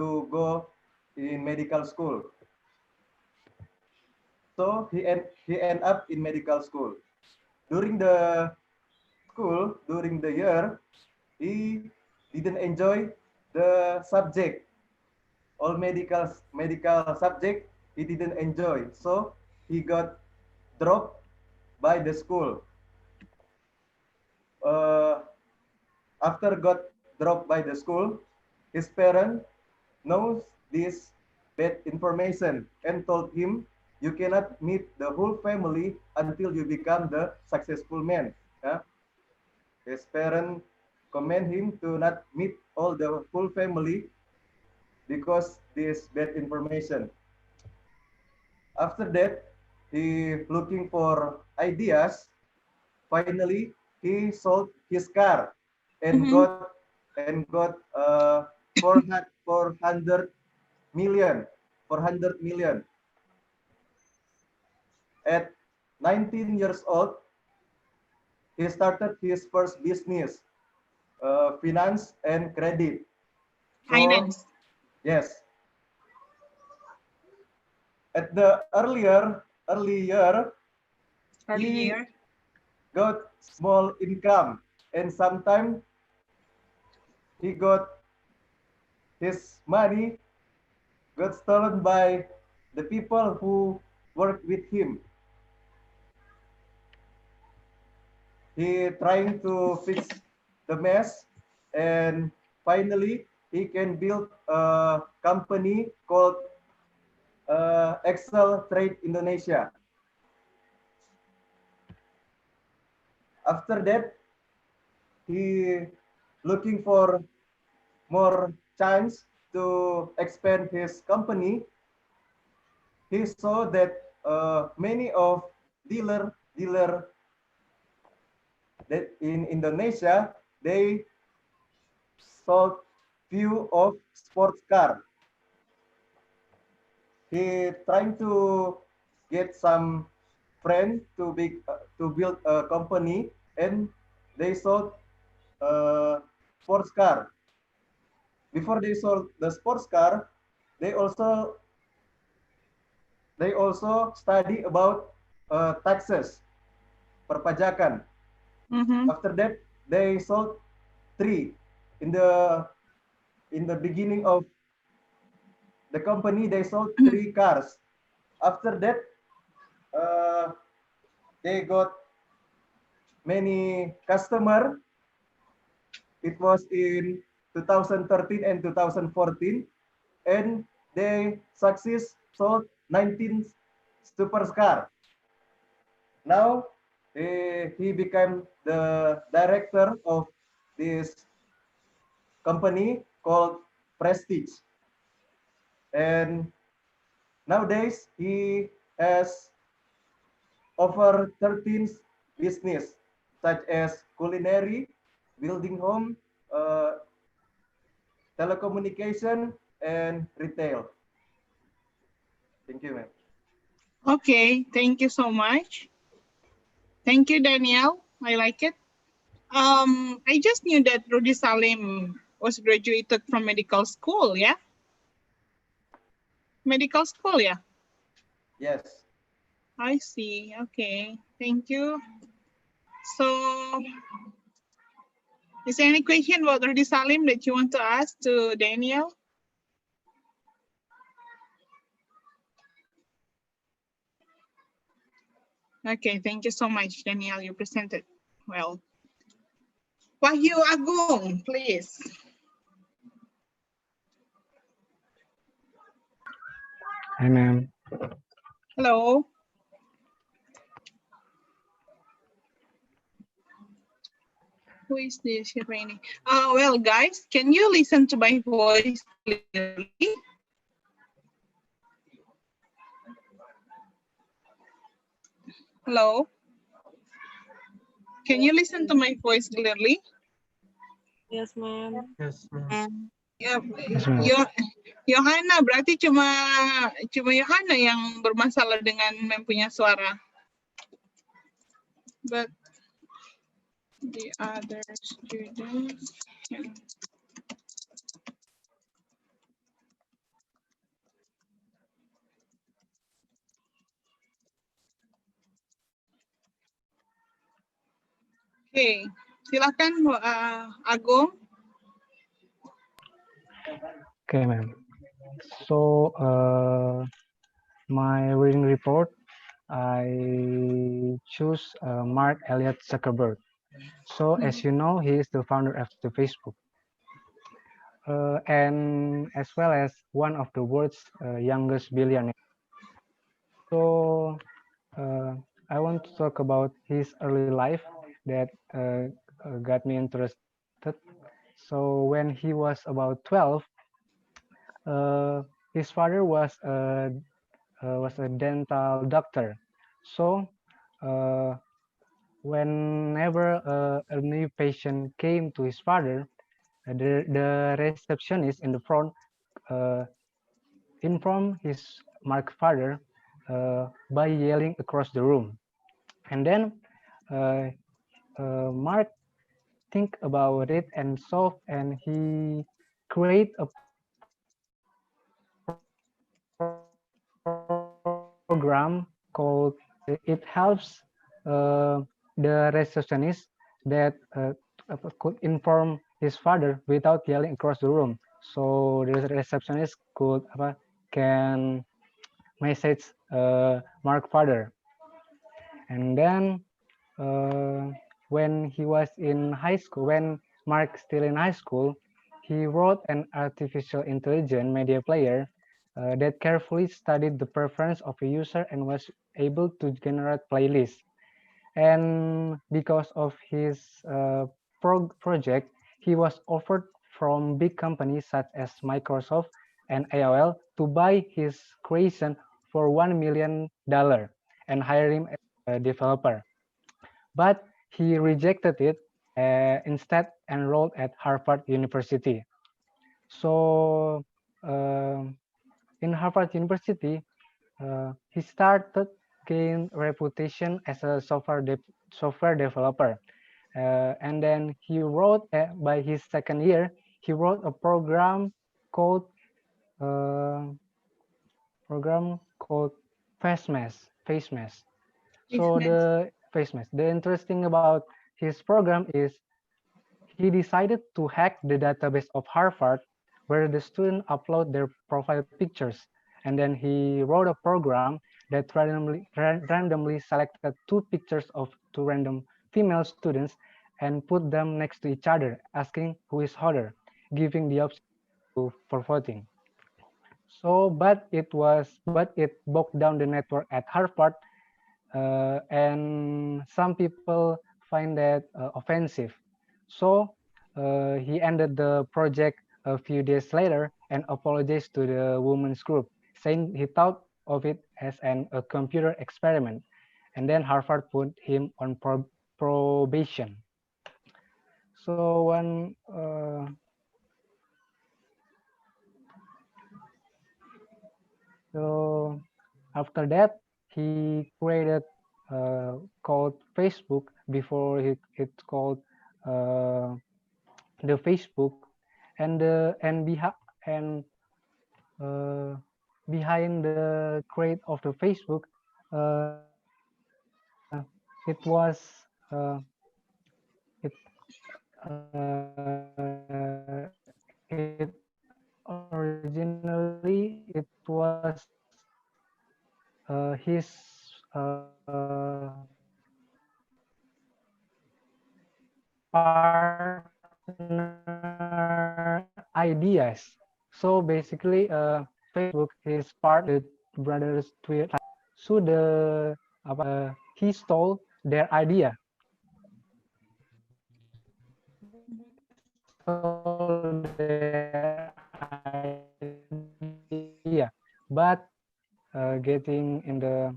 to go in medical school. So he end up in medical school. During the year, he didn't enjoy the subject. All medical subject he didn't enjoy. So he got dropped by the school. Uh, After got dropped by the school, his parent knows this bad information and told him, you cannot meet the whole family until you become the successful man. Yeah? His parent command him to not meet all the whole family because this bad information. After that, he looking for ideas. Finally, he sold his car and got 400 million. 400 million. At 19 years old, he started his first business, finance and credit. So, Finance. yes. At the early year, he got small income, and sometimes he got his money got stolen by the people who work with him. He trying to fix the mess, and finally he can build a company called Excel Trade Indonesia. After that, he looking for more chance to expand his company. He saw that many of dealer that in Indonesia, they sold few of sports car. He trying to get some friend to build a company, and they sold sports car. Before they sold the sports car, they also study about taxes, perpajakan. After that, they sold 3 in the beginning of the company. They sold 3 cars. After that, they got many customer. It was in 2013 and 2014, and they sold 19 supercar. Now he became the director of this company called Prestige, and nowadays he has over 13 business such as culinary, building home, telecommunication, and retail. Thank you, ma'am. Okay, thank you so much. Thank you, Daniel. I like it. I just knew that Rudy Salim was graduated from medical school, yeah? Medical school, yeah? Yes. I see. Okay, thank you. So, is there any question about Rudy Salim that you want to ask to Daniel? Okay, thank you so much, Daniel. You presented well. Wahyu Agung, please. Hi, ma'am. Hello. Who is this? Well, guys, can you listen to my voice clearly? Hello. Can you listen to my voice clearly? Yes, ma'am. Yes, ma'am. Ya, Yohana, berarti cuma Yohana yang bermasalah dengan mempunyai suara. But the other students can. Oke, silakan Agung. Okay, ma'am. So, my reading report, I choose Mark Elliott Zuckerberg. So, as you know, he is the founder of the Facebook, and as well as one of the world's youngest billionaires. So, uh, I want to talk about his early life that got me interested. So, when he was about 12, uh, his father was a dental doctor. So, uh, whenever a new patient came to his father, the receptionist in the front uh, informed his Mark father by yelling across the room. And then uh, Mark think about it and solve, and he create a program called it helps the receptionist that could inform his father without yelling across the room. So the receptionist could can message Mark father. And then when he was in high school, when Mark still in high school, he wrote an artificial intelligence media player that carefully studied the preference of a user and was able to generate playlists. And because of his project, he was offered from big companies such as Microsoft and AOL to buy his creation for $1 million and hire him as a developer. But he rejected it, instead enrolled at Harvard University. So uh, in Harvard University, he started gain reputation as a software developer. And then he wrote, by his second year, he wrote a called uh, program called FaceMesh. So Business. the interesting about his program is he decided to hack the database of Harvard where the students upload their profile pictures. And then he wrote a program that randomly selected two pictures of two random female students and put them next to each other, asking who is hotter, giving the option for voting. So, but it broke down the network at Harvard, and some people find that offensive. So he ended the project a few days later and apologized to the women's group, saying he thought of it as a computer experiment. And then Harvard put him on probation. So so after that, he created called Facebook before it's called uh, the Facebook, and uh, behind the create of the Facebook, it originally it was his partner ideas. So basically, Facebook is part the brothers Twitter. So he stole their idea. He stole their idea, but getting in the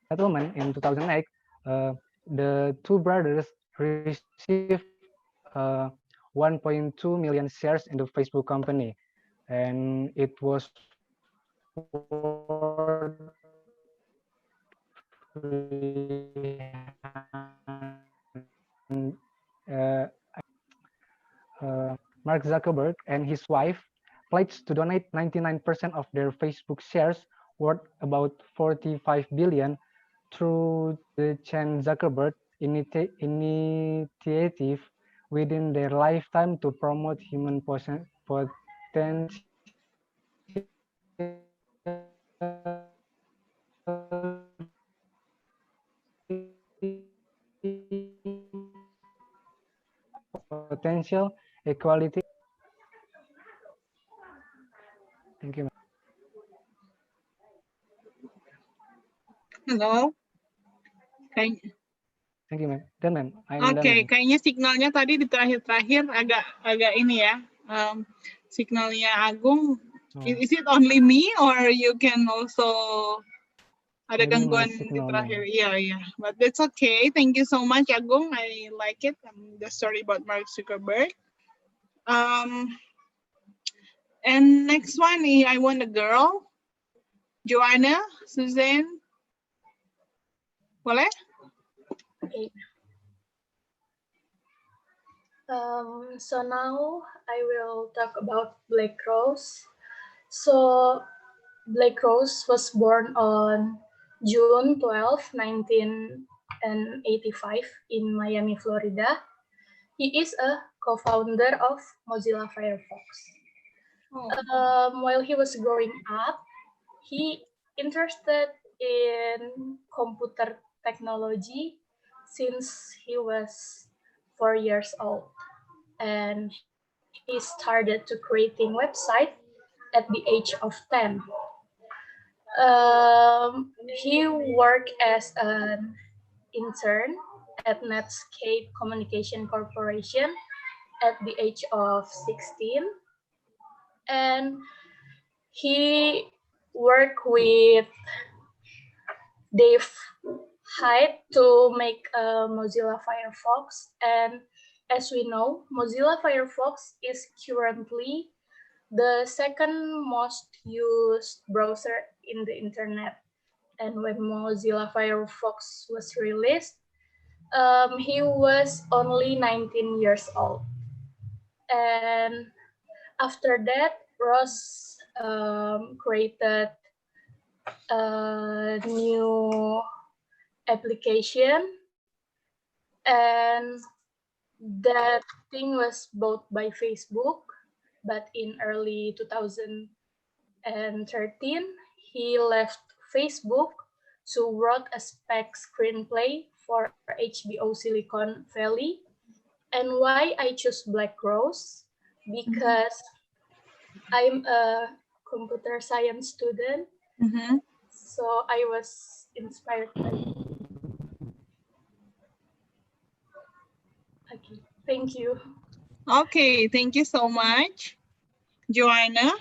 settlement in 2008, the two brothers received uh, 1.2 million shares in the Facebook company, and it was worth Mark Zuckerberg and his wife pledged to donate 99% of their Facebook shares worth about 45 billion through the Chan Zuckerberg initiative within their lifetime to promote human potential equality. Thank you. Halo. Kayak, Thank you, ma'am. Done, ma'am. I'm done, Oke, ma'am. kayaknya signalnya tadi di terakhir-terakhir agak ini ya. Signalnya Agung. Oh, Is it only me or you can also ada maybe my gangguan di signal, terakhir? ma'am. Iya. But that's okay. Thank you so much, Agung. I like it. The story about Mark Zuckerberg. And next one, I want a girl. Joanna, Suzanne. Boleh? Okay. So now I will talk about Black Rose. So Black Rose was born on June 12, 1985 in Miami, Florida. He is a co-founder of Mozilla Firefox. While he was growing up, he interested in computer technology since he was 4 years old, and he started to creating website at the age of 10. He worked as an intern at Netscape Communication Corporation at the age of 16, and he worked with Dave Hyde to make Mozilla Firefox. And as we know, Mozilla Firefox is currently the second most used browser in the internet. And when Mozilla Firefox was released, he was only 19 years old. And after that, Ross created a new application, and that thing was bought by Facebook. But in early 2013, he left Facebook to wrote a spec screenplay for HBO Silicon Valley. And why I choose Black Rose? Because I'm a computer science student, so I was inspired by it. Okay, thank you. Okay, thank you so much, Joanna.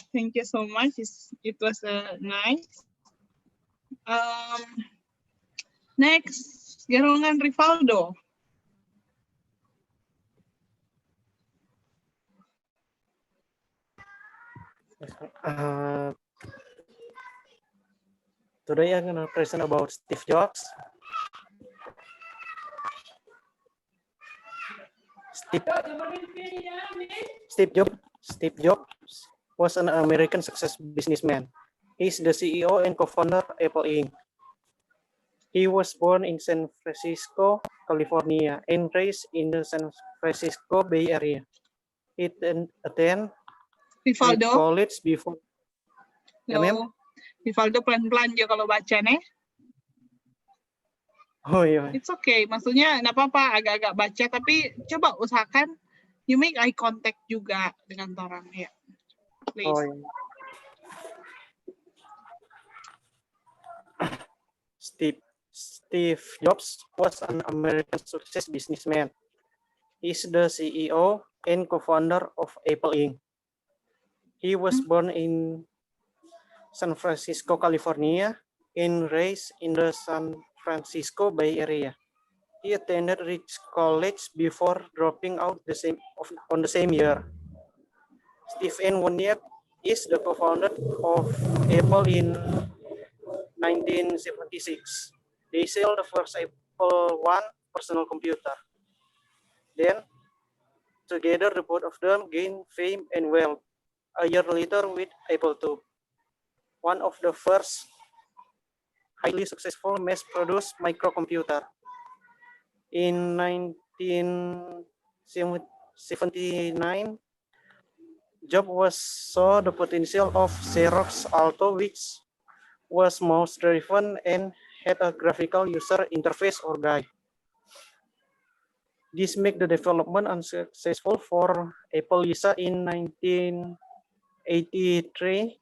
Thank you so much. It was nice. Next, Gerungan Rivaldo. Today I'm gonna present about Steve Jobs. Steve Jobs was an American success businessman. He's the CEO and co-founder of Apple Inc. He was born in San Francisco, California, and raised in the San Francisco Bay Area. He attended Rivaldo. college before. Ya, ma'am? Rivaldo pelan-pelan aja kalau baca nih. Oh iya. It's okay, maksudnya nggak apa-apa agak-agak baca, tapi coba usahakan you make eye contact juga dengan orang ya. Please. Oh iya. Steve Jobs was an American success businessman. He's the CEO and co-founder of Apple Inc. He was born in San Francisco, California, and raised in the San Francisco Bay Area. He attended Rich College before dropping out on the same year. Stephen Wozniak is the co-founder of Apple in 1976. They sell the first Apple I personal computer. Then, together the both of them gained fame and wealth. A year later with Apple II, one of the first highly successful mass-produced microcomputer. In 1979, Jobs was saw the potential of Xerox Alto, which was mouse-driven and had a graphical user interface or GUI. This made the development unsuccessful for Apple Lisa in 1983.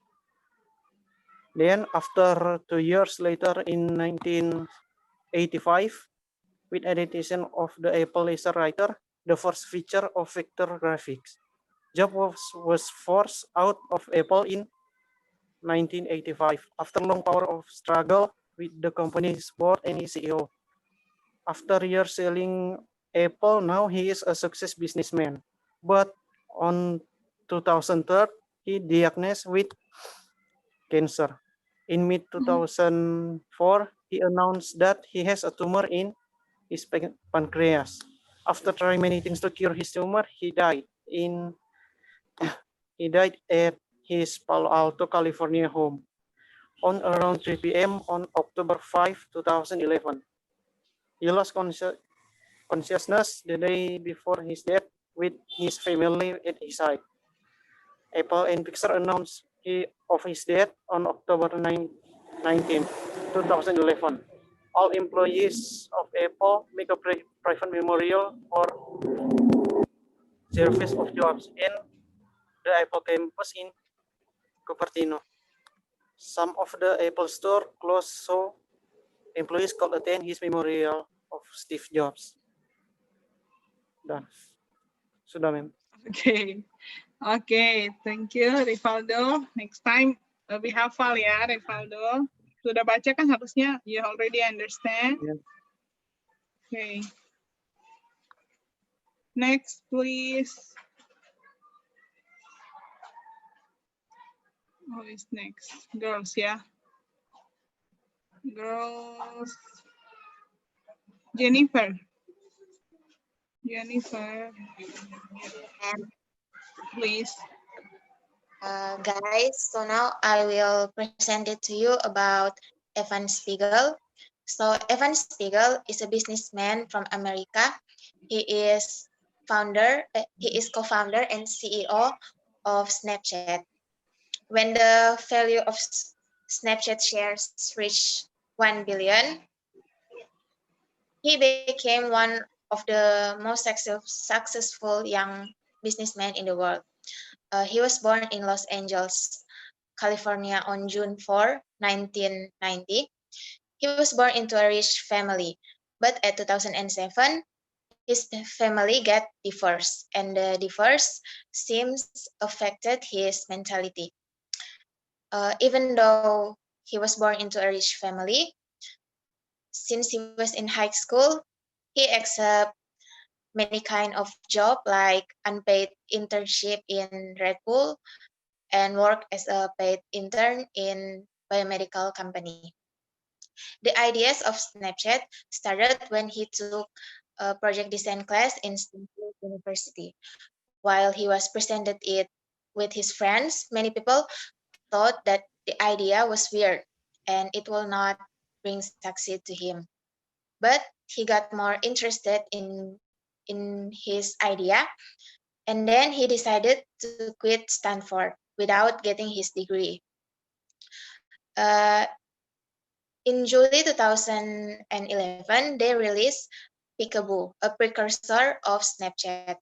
Then, after 2 years later, in 1985, with edition of the Apple Laser Writer, the first feature of vector graphics, Jobs was forced out of Apple in 1985 after long power of struggle with the company's board and its CEO. After years selling Apple, now he is a success businessman. But on 2003, he diagnosed with cancer. In mid-2004, he announced that he has a tumor in his pancreas. After trying many things to cure his tumor, he died at his Palo Alto, California home on around 3 p.m. on October 5, 2011. He lost consciousness the day before his death with his family at his side. Apple and Pixar announced of his death on October 19, 2011. All employees of Apple make a private memorial for service of Jobs in the Apple campus in Cupertino. Some of the Apple store closed, so employees could attend his memorial of Steve Jobs. Dan. Sudah, Mem. Okay. Okay, thank you, Rivaldo. Next time lebih hafal ya, Rivaldo. Sudah baca kan harusnya you already understand. Yeah. Okay. Next, please. Who is next? Girls, yeah. Girls. Jennifer. Jennifer, please. Guys, so now I will present it to you about Evan Spiegel. So Evan Spiegel is a businessman from America. He is co-founder and CEO of Snapchat. When the value of Snapchat shares reached 1 billion, he became one of the most successful young businessmen in the world. He was born in Los Angeles, California on June 4, 1990. He was born into a rich family, but at 2007, his family got divorced, and the divorce seems affected his mentality. Even though he was born into a rich family, since he was in high school, he accepted many kind of job like unpaid internship in Red Bull and work as a paid intern in biomedical company. The ideas of Snapchat started when he took a project design class in Stanford University. While he was presented it with his friends, many people thought that the idea was weird and it will not bring success to him. But he got more interested in his idea, and then he decided to quit Stanford without getting his degree. In July 2011, they released Peekaboo, a precursor of Snapchat.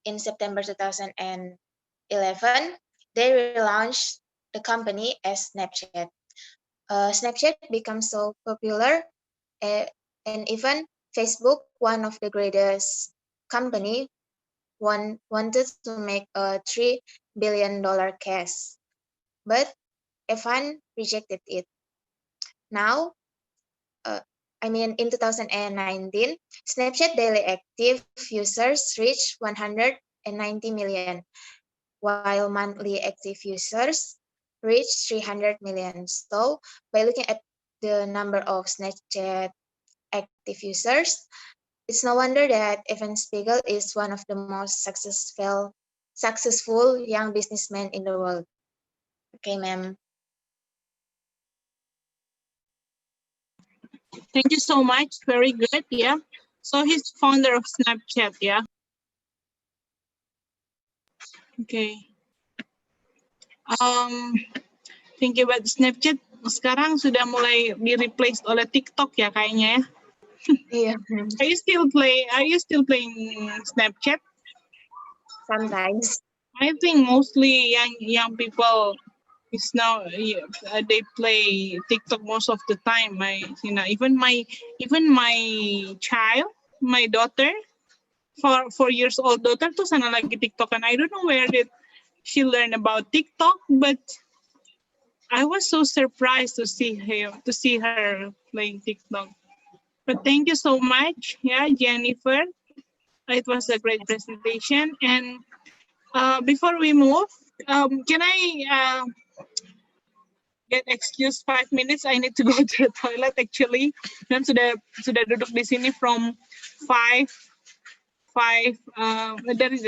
In September 2011, they relaunched the company as Snapchat. Snapchat became so popular, and even Facebook, one of the greatest company, wanted to make a $3 billion case, but Evan rejected it. Now, in 2019, Snapchat daily active users reached 190 million, while monthly active users reached 300 million. So, by looking at the number of Snapchat active users, it's no wonder that Evan Spiegel is one of the most successful young businessmen in the world. Okay, ma'am. Thank you so much. Very good. Yeah. So he's founder of Snapchat, ya. Okay. Think about Snapchat sekarang sudah mulai di-replace oleh TikTok ya kayaknya ya. Yeah. Are you still playing Snapchat? Sometimes. I think mostly young people is now they play TikTok most of the time. Even my child, my daughter, 4 years old daughter tuh sana lagi TikTok, and I don't know where did she learn about TikTok, but I was so surprised to see her playing TikTok. But thank you so much, Jennifer. It was a great presentation. And before we move, can I get excused 5 minutes? I need to go to the toilet actually. Dan sudah duduk di sini from 5 dari